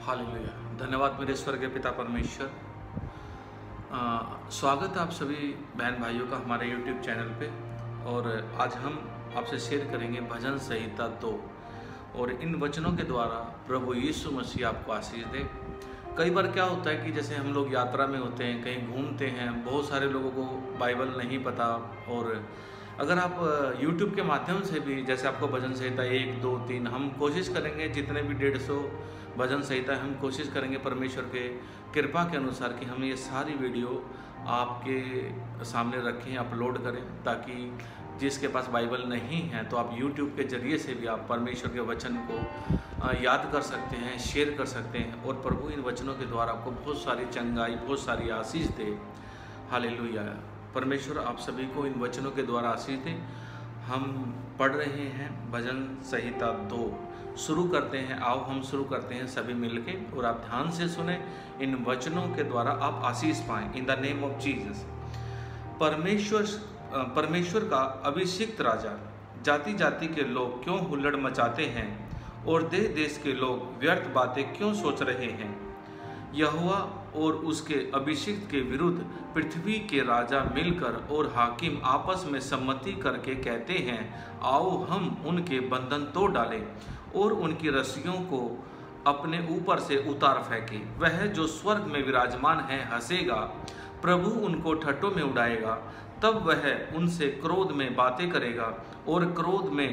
Hallelujah. धन्यवाद मेरे स्वर्गीय पिता परमेश्वर। स्वागत है आप सभी बहन भाइयों का हमारे YouTube चैनल पे। और आज हम आपसे शेयर करेंगे भजन संहिता 2। और इन वचनों के द्वारा प्रभु यीशु मसीह आपको आशीष दे। कई बार क्या होता है कि जैसे हम लोग यात्रा में होते हैं, कहीं घूमते हैं, बहुत सारे लोगों को बाइबल नहीं पता। और अगर आप YouTube के माध्यम से भी, जैसे आपको भजन संहिता 1, 2, 3, हम कोशिश करेंगे जितने भी 150 भजन संहिता हम कोशिश करेंगे परमेश्वर के कृपा के अनुसार कि हम ये सारी वीडियो आपके सामने रखें, अपलोड करें, ताकि जिसके पास बाइबल नहीं है तो आप YouTube के जरिए से भी आप परमेश्वर के वचन को याद कर सकते हैं, शेयर कर सकते हैं। और प्रभु इन वचनों के द्वारा आपको बहुत सारी चंगाई, बहुत सारी आशीष दे। हालेलुया। परमेश्वर आप सभी को इन वचनों के द्वारा आशीष दे। हम पढ़ रहे हैं भजन संहिता 2। शुरू करते हैं, आओ हम शुरू करते हैं सभी मिलके। और आप ध्यान से सुने, इन वचनों के द्वारा आप आशीष पाएं इन द नेम ऑफ जीसस। परमेश्वर का अभिषिक्त राजा, जाति जाति के लोग क्यों हुल्लड़ मचाते हैं और देश देश के लोग व्यर्थ बातें क्यों सोच रहे हैं। यहोवा और उसके अभिषिक्त के विरुद्ध पृथ्वी के राजा मिलकर और हाकिम आपस में सम्मति करके कहते हैं, आओ हम उनके बंधन तोड़ डालें और उनकी रस्सियों को अपने ऊपर से उतार फेंके। वह जो स्वर्ग में विराजमान है हंसेगा, प्रभु उनको ठट्ठों में उड़ाएगा। तब वह उनसे क्रोध में बातें करेगा और क्रोध में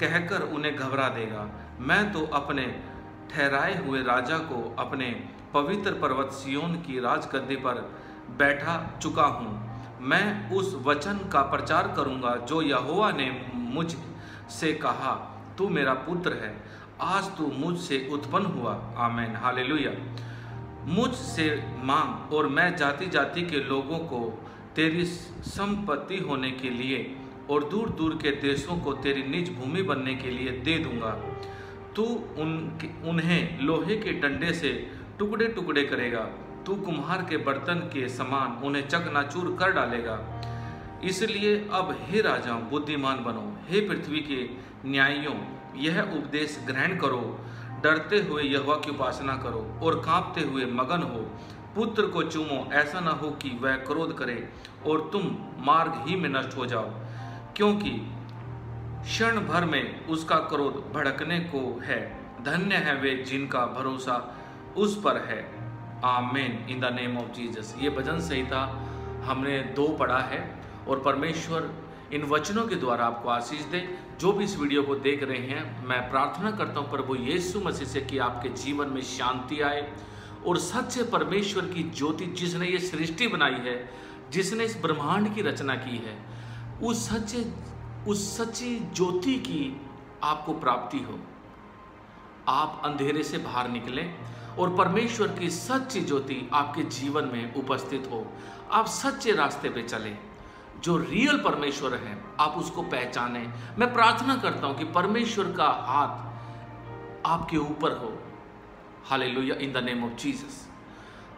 कहकर उन्हें घबरा देगा। मैं तो अपने ठहराए हुए राजा को अपने पवित्र पर्वत सिय्योन की राजगद्दी पर बैठा चुका हूँ। मैं उस वचन का प्रचार करूँगा जो यहोवा ने मुझ से कहा, तू मेरा पुत्र है, आज तू मुझसे उत्पन्न हुआ। आमीन। हालेलुया। मुझसे मांग और मैं जाति जाति के लोगों को तेरी संपत्ति होने के लिए और दूर दूर के देशों को तेरी निज भूमि बनने के लिए दे दूंगा। तू उन्हें लोहे के डंडे से टुकड़े टुकड़े करेगा। तू कुम्हार के बर्तन के समान उन्हें चकनाचूर कर डालेगा। इसलिए अब हे राजाओं, बुद्धिमान बनो, हे पृथ्वी के न्यायियों, यह उपदेश ग्रहण करो। डरते हुए यहोवा की उपासना करो और कांपते हुए मगन हो। पुत्र को चूमो, ऐसा न हो कि वह क्रोध करे और तुम मार्ग ही में नष्ट हो जाओ, क्योंकि क्षण भर में उसका क्रोध भड़कने को है। धन्य है वे जिनका भरोसा उस पर है। आमीन। इन द नेम ऑफ जीसस। ये भजन संहिता हमने 2 पढ़ा है और परमेश्वर इन वचनों के द्वारा आपको आशीष दे। जो भी इस वीडियो को देख रहे हैं, मैं प्रार्थना करता हूँ प्रभु यीशु मसीह से कि आपके जीवन में शांति आए और सच्चे परमेश्वर की ज्योति, जिसने ये सृष्टि बनाई है, जिसने इस ब्रह्मांड की रचना की है, उस सच्ची ज्योति की आपको प्राप्ति हो। आप अंधेरे से बाहर निकलें और परमेश्वर की सच्ची ज्योति आपके जीवन में उपस्थित हो। आप सच्चे रास्ते पे चलें। जो रियल परमेश्वर है आप उसको पहचानें। मैं प्रार्थना करता हूं कि परमेश्वर का हाथ आपके ऊपर हो। Hallelujah. In the name of Jesus.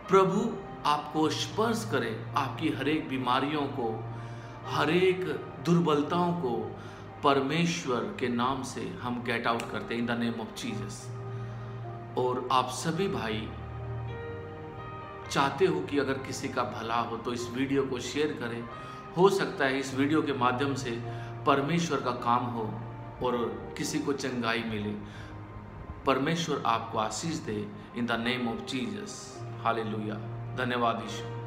प्रभु आपको स्पर्श करे, आपकी हर एक बीमारियों को, हर एक दुर्बलताओं को परमेश्वर के नाम से हम गेट आउट करते हैं इन द नेम ऑफ जीसस। और आप सभी भाई चाहते हो कि अगर किसी का भला हो तो इस वीडियो को शेयर करें। हो सकता है इस वीडियो के माध्यम से परमेश्वर का काम हो और किसी को चंगाई मिले। परमेश्वर आपको आशीष दे in the name of Jesus. Hallelujah. धन्यवाद यीशु।